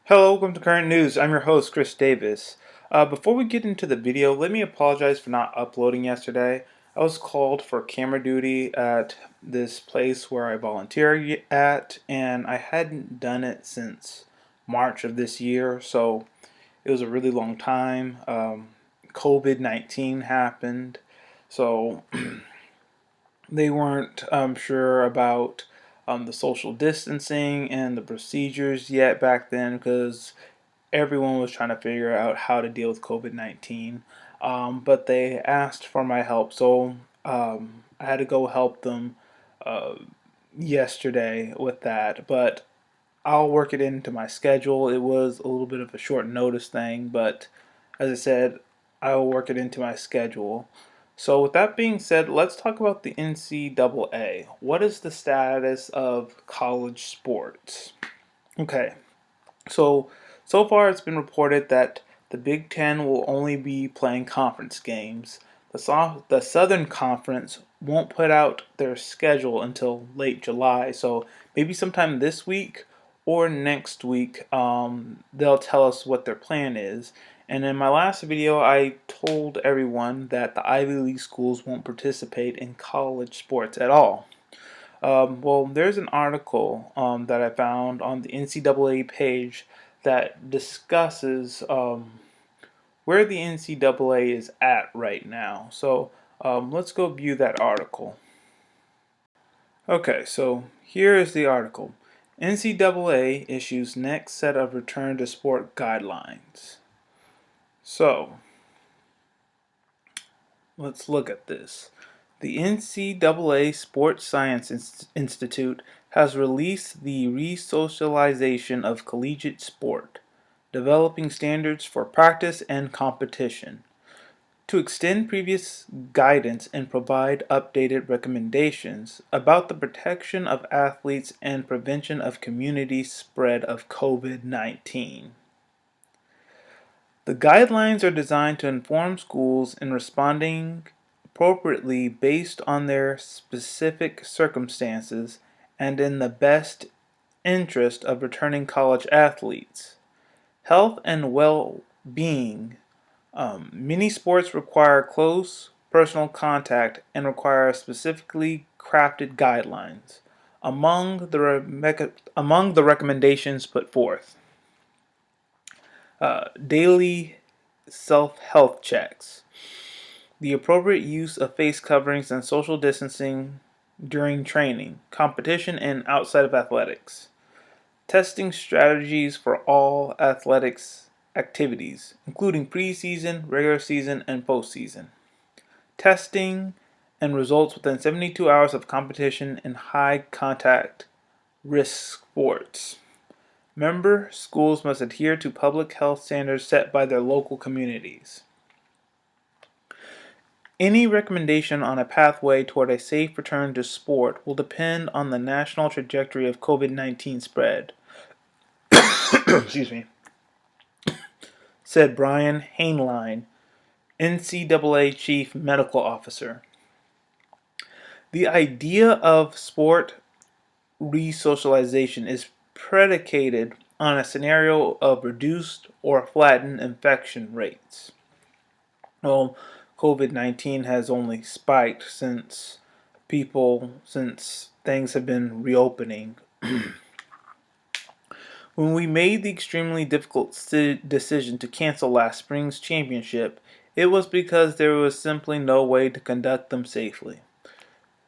Hello, welcome to Current News. I'm your host, Chris Davis. Before we get into the video, let me apologize for not uploading yesterday. I was called for camera duty at this place where I volunteer at, and I hadn't done it since March of this year, so it was a really long time. COVID-19 happened, so they weren't sure about the social distancing and the procedures yet back then because everyone was trying to figure out how to deal with COVID-19. But they asked for my help, so I had to go help them uh, yesterday with that. But I'll work it into my schedule. It was a little bit of a short notice thing, but as I said, I will work it into my schedule. So, with that being said, let's talk about the NCAA. What is the status of college sports? Okay, so far it's been reported that the Big Ten will only be playing conference games. The Southern Conference won't put out their schedule until late July, so maybe sometime this week or next week they'll tell us what their plan is. And in my last video, I told everyone that the Ivy League schools won't participate in college sports at all. Well, there's an article that I found on the NCAA page that discusses where the NCAA is at right now. So let's go view that article. Okay, so here is the article. NCAA issues next set of return to sport guidelines. So let's look at this. The NCAA Sports Science Institute has released the Resocialization of Collegiate Sport, developing standards for practice and competition. To extend previous guidance and provide updated recommendations about the protection of athletes and prevention of community spread of COVID-19. The guidelines are designed to inform schools in responding appropriately based on their specific circumstances and in the best interest of returning college athletes. Health and well-being. Many sports require close personal contact and require specifically crafted guidelines. Among the recommendations put forth, daily self-health checks, the appropriate use of face coverings and social distancing during training, competition, and outside of athletics, testing strategies for all athletics activities, including preseason, regular season, and postseason, testing and results within 72 hours of competition in high contact risk sports. Member schools must adhere to public health standards set by their local communities. Any recommendation on a pathway toward a safe return to sport will depend on the national trajectory of COVID-19 spread. Excuse me, said Brian Hainline, NCAA Chief Medical Officer. The idea of sport resocialization is predicated on a scenario of reduced or flattened infection rates. Well, COVID-19 has only spiked since things have been reopening. When we made the extremely difficult decision to cancel last spring's championship, it was because there was simply no way to conduct them safely,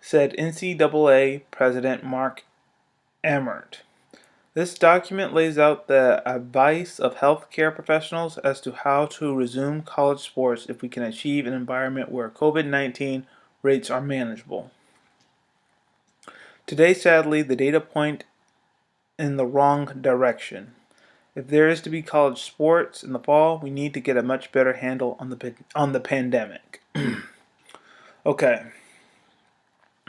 said NCAA President Mark Emmert. This document lays out the advice of healthcare professionals as to how to resume college sports if we can achieve an environment where COVID-19 rates are manageable. Today, sadly, the data point in the wrong direction. If there is to be college sports in the fall, we need to get a much better handle on the pandemic. Okay.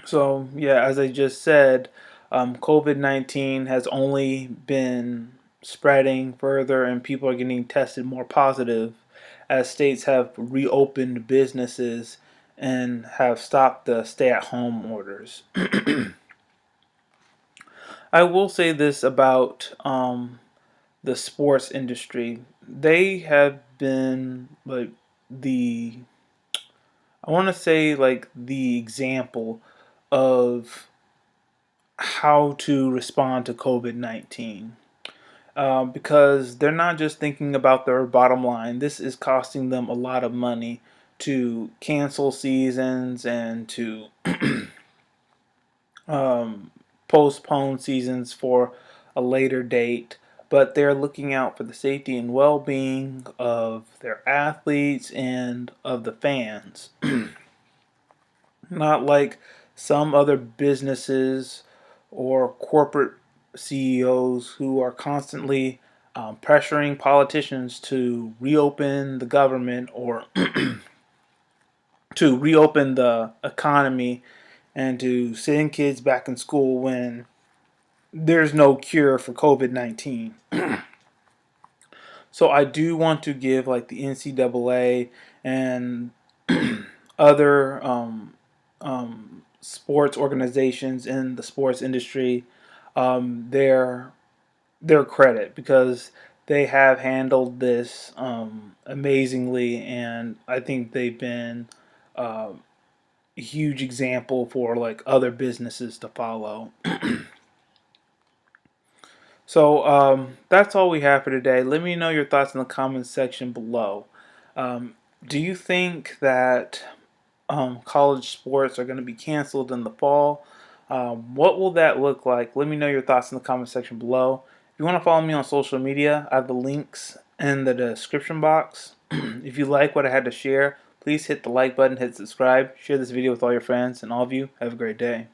So, yeah, as I just said, COVID-19 has only been spreading further and people are getting tested more positive as states have reopened businesses and have stopped the stay-at-home orders. I will say this about the sports industry. They have been like the I want to say like the example of how to respond to COVID-19. Because they're not just thinking about their bottom line. This is costing them a lot of money to cancel seasons and to um, postpone seasons for a later date. But they're looking out for the safety and well being of their athletes and of the fans. Not like some other businesses or corporate CEOs who are constantly pressuring politicians to reopen the government or to reopen the economy and to send kids back in school when there's no cure for COVID-19. So I do want to give like the NCAA and other sports organizations in the sports industry their credit because they have handled this amazingly, and I think they've been uh, a huge example for like other businesses to follow. So that's all we have for today. Let me know your thoughts in the comments section below. Um, do you think that college sports are going to be canceled in the fall? What will that look like? Let me know your thoughts in the comment section below. If you want to follow me on social media, I have the links in the description box. If you like what I had to share, please hit the like button, hit subscribe, share this video with all your friends, and all of you have a great day.